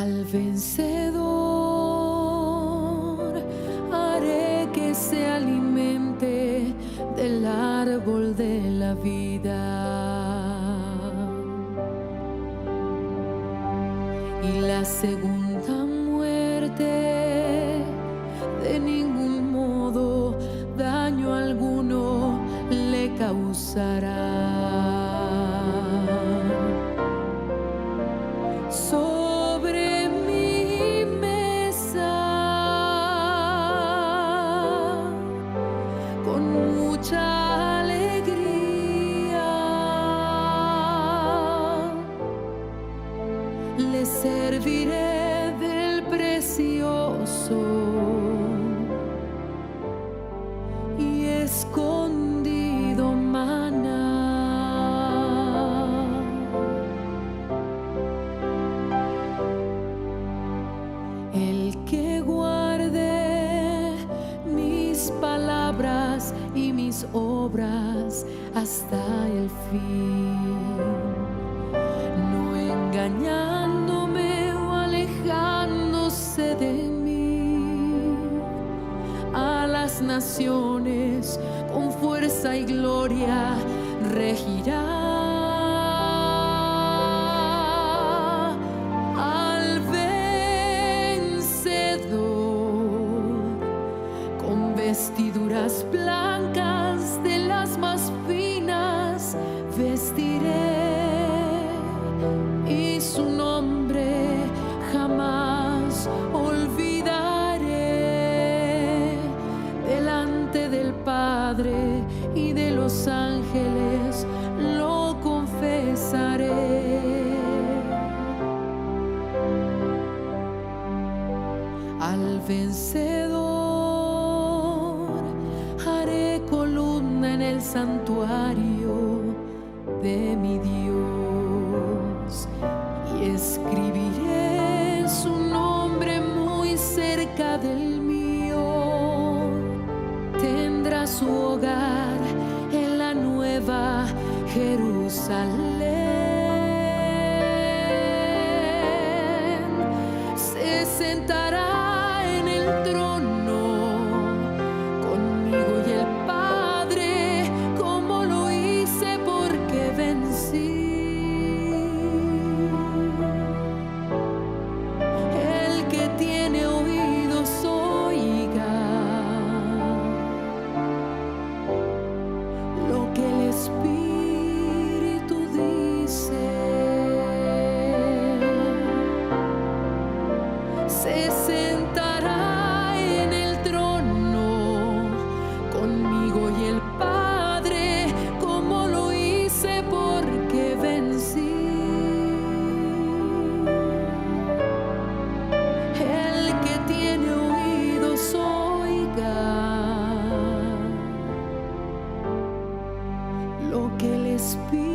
Al vencedor haré que se alimente del árbol de la vida, y la segunda muerte de ningún modo daño alguno le causará. Sobre mi mesa, con mucha alegría, le serviré del precioso y escondido maná. El que guarde mis palabras y mis obras hasta el fin, no engañándome o alejándose de mí, a las naciones con fuerza y gloria regirá. Al vencedor con vestiduras blancas de las más finas vestiré, y su nombre jamás olvidaré. Delante del Padre y de los ángeles lo confesaré. Al vencedor haré columna en el santuario de mi Dios, y escribiré su nombre muy cerca del mío. Tendrá su hogar en la nueva Jerusalén. Se sentará en el trono conmigo y el Padre, como lo hice porque vencí. El que tiene oídos oiga lo que el Espíritu dice. Se sentará en el trono conmigo y el Padre, como lo hice porque vencí. El que tiene oídos oiga lo que el Espíritu